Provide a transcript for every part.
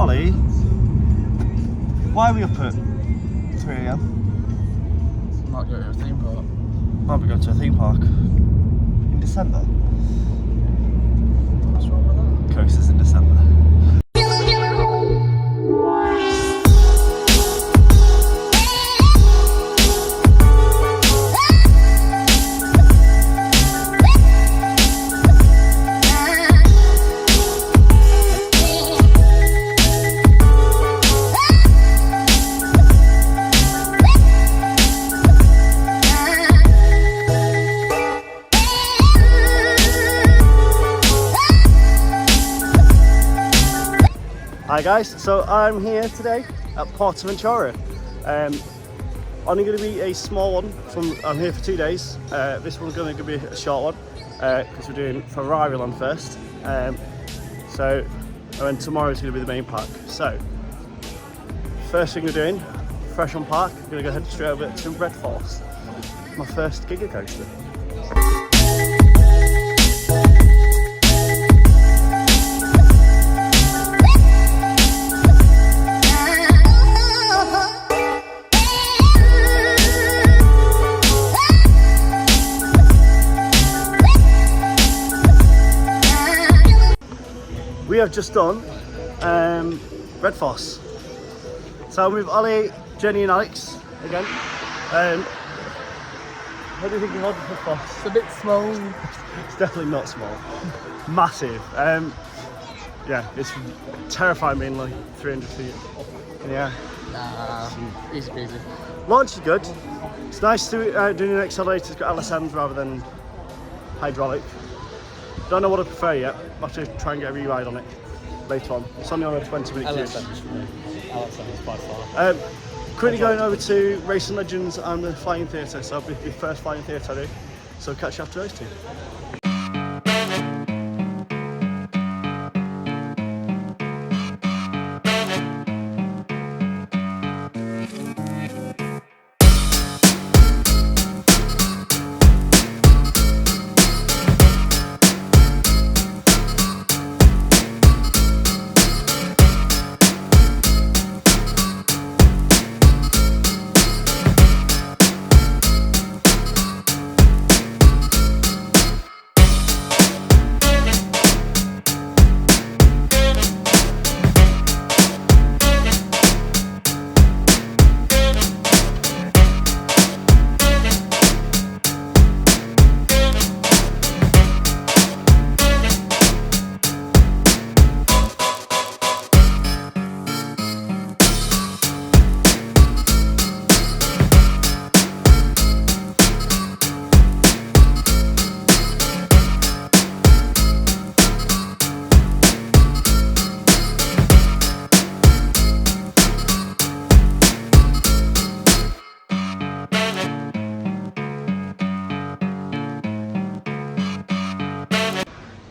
Ollie, why are we up at 3 AM? Might go to a theme park. Might be going to a theme park in December. What's wrong with that? Coasters in December. Hi guys, so I'm here today at Porta Ventura. Only going to be a small one. I'm here for 2 days. This one's going to be a short one because we're doing Ferrari Land first. And then tomorrow's going to be the main park. So first thing we're doing, fresh on park. I'm going to go head straight over to Red Force, my first Giga Coaster. We have just done Red Force. So I'm with Ollie, Jenny and Alex again. What do you think of Red Force? It's a bit small. It's definitely not small. Massive. Yeah, it's terrifying being like 300 feet in the air. Nah, easy peasy. Launch is good. It's nice to doing an accelerator. It's got LSMs rather than hydraulic. Don't know what I prefer yet. I'll have to try and get a re-ride on it later on. It's only on a 20-minute queue. LSM is by far. Currently going over to Racing Legends and the Flying Theatre, so it'll be the first Flying Theatre I do. So catch you after those two.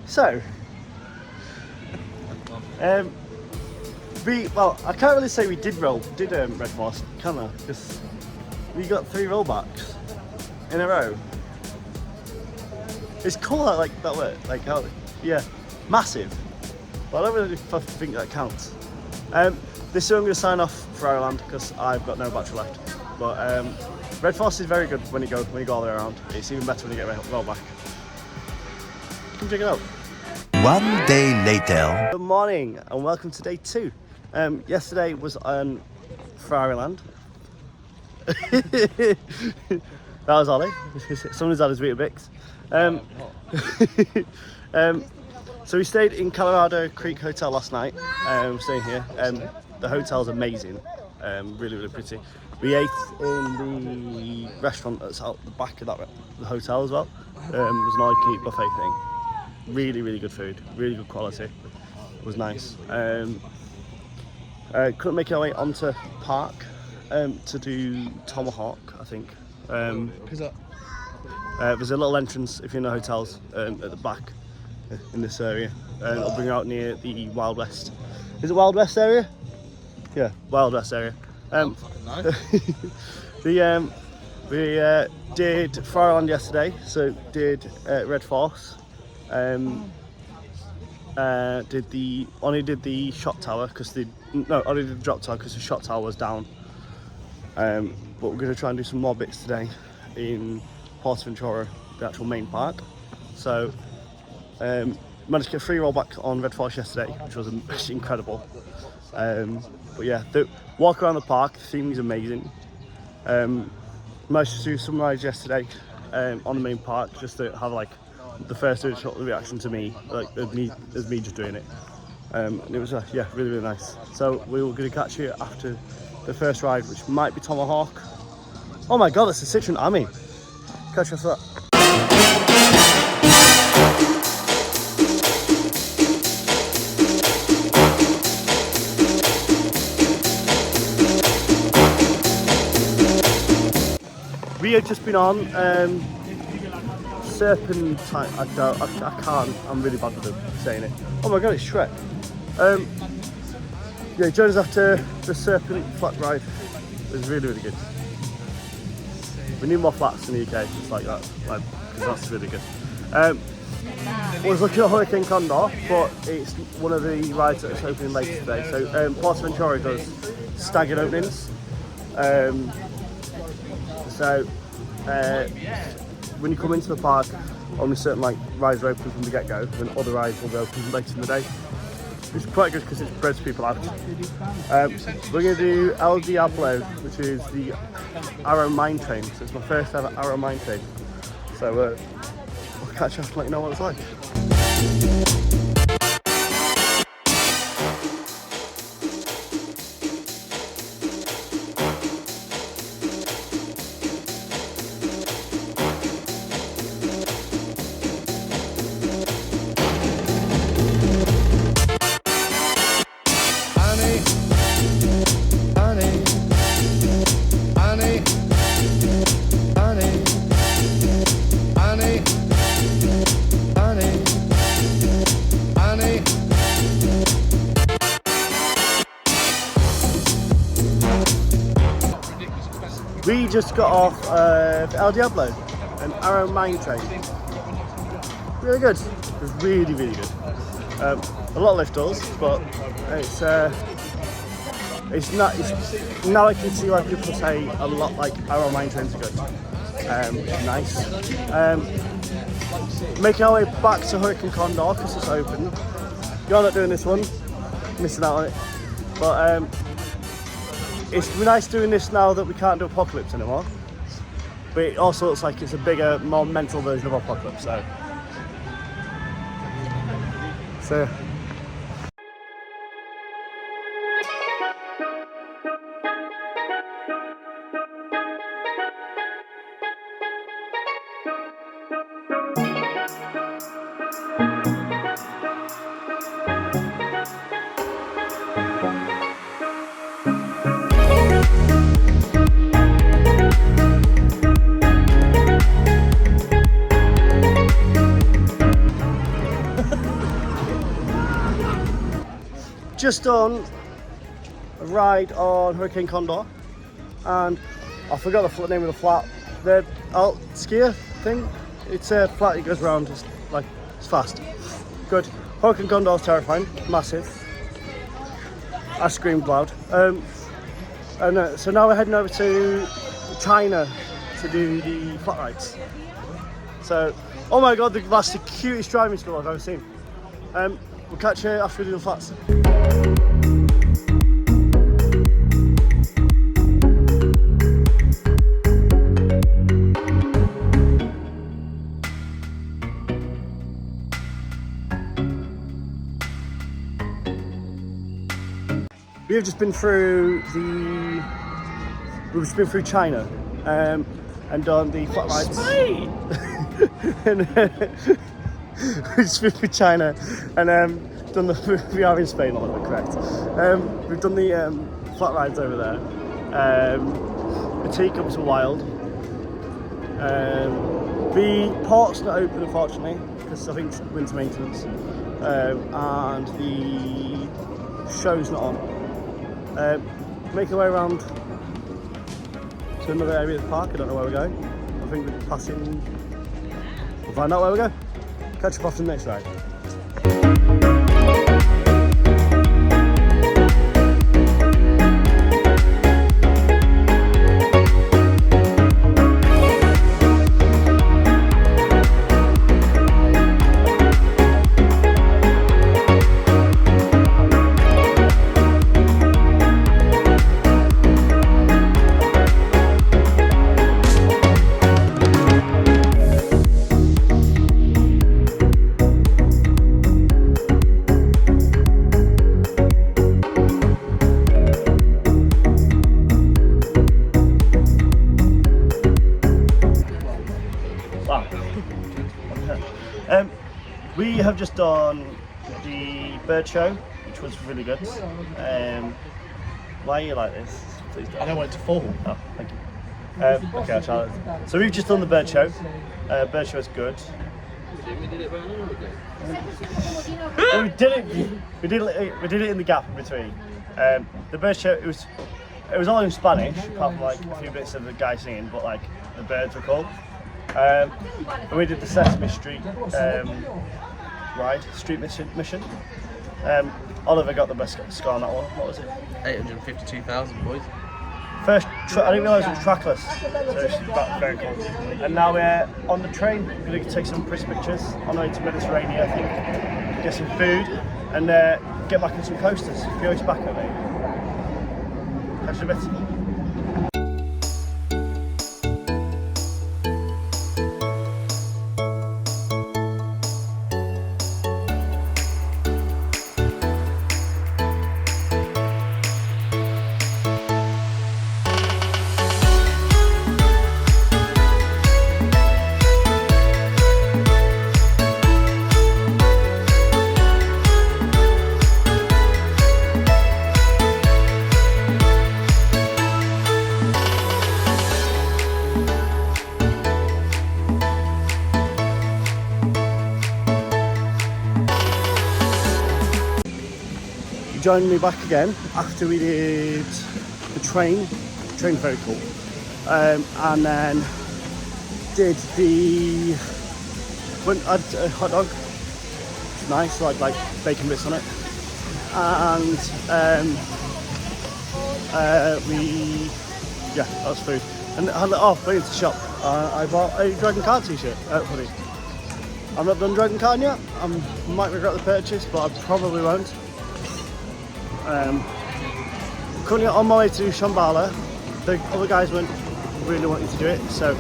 So, I can't really say we did Red Force, can I? Because we got 3 rollbacks in a row. It's cool that that worked, yeah, massive. But I don't really think that counts. This year I'm going to sign off Ferrari Land because I've got no battery left. But Red Force is very good when you go all the way around. It's even better when you get a rollback. Come check it out. 1 day later. Good morning and welcome to day 2. Yesterday was on Ferrari Land. That was Ollie. Someone's had his Weetabix. So we stayed in Colorado Creek Hotel last night. We're staying here. The hotel's amazing. Really, really pretty. We ate in the restaurant that's out the back of the hotel as well. It was an all-you-can-eat buffet thing. Really, really good food, really good quality. It was nice. Couldn't make our way onto park to do Tomahawk, I think. There's a little entrance if you're in the hotels at the back in this area. It'll bring you out near the Wild West. Is it Wild West area? Yeah, Wild West area. We did Ferrari Land yesterday, so did Red Force. only did the shot tower because only did the drop tower because the shot tower was down. But we're going to try and do some more bits today in Porta Ventura, the actual main park. So managed to get a free roll back on Red Force yesterday, which was incredible. But yeah, the walk around the park, the theme is amazing. Managed to do some rides yesterday on the main park, just to have like the first initial reaction to me, like as me just doing it. And it was yeah, really, really nice. So we were going to catch you after the first ride, which might be Tomahawk. Oh my god, it's the Citroen Army. Catch us for that. We had just been on Serpentine. I can't. I'm really bad with saying it. Oh my god, it's Shrek. Yeah, joined us after the Serpent flat ride. It was really, really good. We need more flats in the UK, just like that, because that's really good. I was looking at Hurricane Condor, but it's one of the rides that is opening later today. So Portaventura does staggered openings. So when you come into the park, only certain rides are open from the get-go, and other rides will be open later in the day. It's quite good because it spreads people out. We're going to do El Diablo, which is the Arrow Mine Train. So it's my first ever Arrow Mine Train. So we'll catch up and let you know what it's like. We just got off El Diablo, an Arrow Mine Train. Really good. It was really, really good. A lot of lift doors, but it's not. Now I can see why people say a lot like Arrow Mine Trains are good. Which is nice. Making our way back to Hurricane Condor because it's open. You're not doing this one, missing out on it. But it's nice doing this now that we can't do Apocalypse anymore. But it also looks like it's a bigger, more mental version of Apocalypse. So just done a ride on Hurricane Condor, and I forgot the name of the flat. The alt skier thing. It's a flat that goes around. It's fast. Good. Hurricane Condor is terrifying, massive. I screamed loud. So now we're heading over to China to do the flat rides. So, oh my god, that's the cutest driving school I've ever seen. We'll catch you after we do the flats. We've just been through China and done the flat rides. We've just been through China and done we are in Spain, not correct. We've done the flat rides over there. The teacups are wild. The port's not open, unfortunately, because I think it's winter maintenance, and the show's not on. Make our way around to another area of the park. I don't know where we're going. I think we're passing. We'll find out where we go. Catch up after the next ride. have just done the bird show, which was really good. Why are you like this? Please don't. I don't want it to fall. Oh, thank you. Okay, I'll try that. So we've just done the bird show. Bird show is good. We did it about an hour ago. We did it in the gap in between. The bird show, it was all in Spanish, apart from like a few bits of the guy singing, but like the birds were cool. And we did the Sesame Street ride, street mission. Oliver got the best score on that one. What was it? 852,000 boys. First, I didn't realise it was trackless, so it's very cool. And now we're on the train. We're going to take some pretty pictures on the way to Mediterranean, I think. Get some food and get back on some coasters. Go to back at me. Catch you in a bit. Joined me back again after we did the train. The train very cool. And then did the had a hot dog. It's nice, like bacon bits on it. And that was food. And went into the shop. I bought a Dragon Card t-shirt. Funny. I've not done Dragon Card yet. I might regret the purchase, but I probably won't. Currently on my way to Shambala. The other guys really wanting to do it, so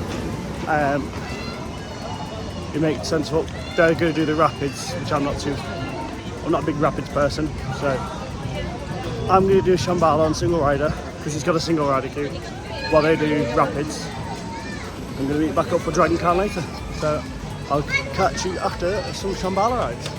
it makes sense. What they're going to do the rapids, which I'm not a big rapids person, so I'm going to do Shambala on single rider because he's got a single rider queue while they do rapids. I'm going to meet back up for Dragon Car later, so I'll catch you after some Shambala rides.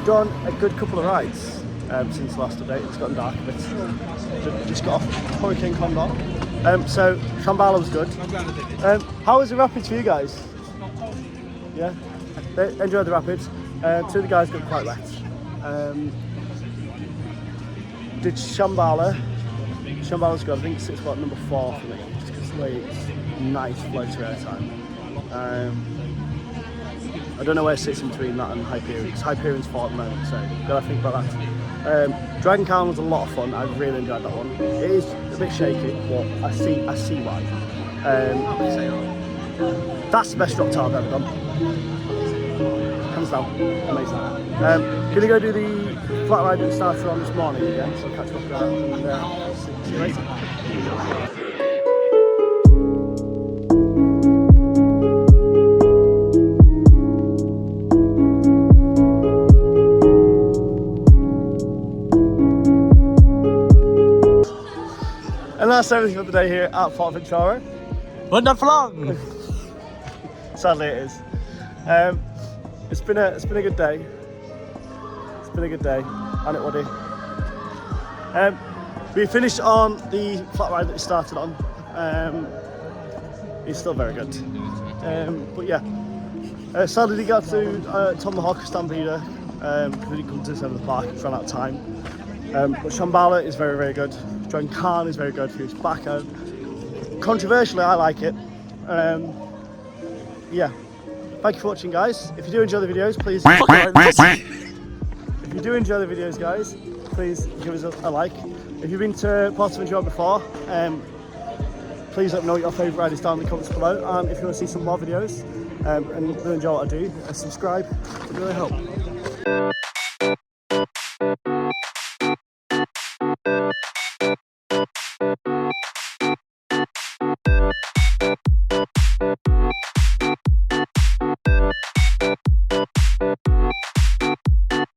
Done a good couple of rides since the last update. It's gotten dark a bit. Just got off Hurricane Condor. So Shambala was good. How was the rapids for you guys? Yeah, they enjoyed the rapids. Two of the guys got quite wet. Did Shambala? Shambala's good. I think it's about number 4 for me, just because it's nice flow to airtime. I don't know where it sits in between that and Hyperion, because Hyperion's 4 at the moment, so gotta think about that. Dragon Khan was a lot of fun. I really enjoyed that one. It is a bit shaky, but I see why. That's the best drop tar I've ever done. Hands down, amazing. Gonna go do the flat ride that started on this morning again, so I'll catch up with that and see you later. And that's everything for the day here at Porta Ventura. But not for long! Sadly it is. It's been a good day. It's been a good day, and it would. We finished on the flat ride that we started on. It's still very good. But yeah. Sadly we got to Tomahawk Stampeder because we didn't come to the centre of the park, we ran out of time. But Shambala is very, very good. Dragon Khan is very good for his baco. Controversially, I like it. Yeah. Thank you for watching, guys. If you do enjoy the videos, please. If If you do enjoy the videos, guys, please give us a like. If you've been to Porta Ventura before, please let me know what your favourite ride is down in the comments below. And if you want to see some more videos and really enjoy what I do, subscribe. It really helps.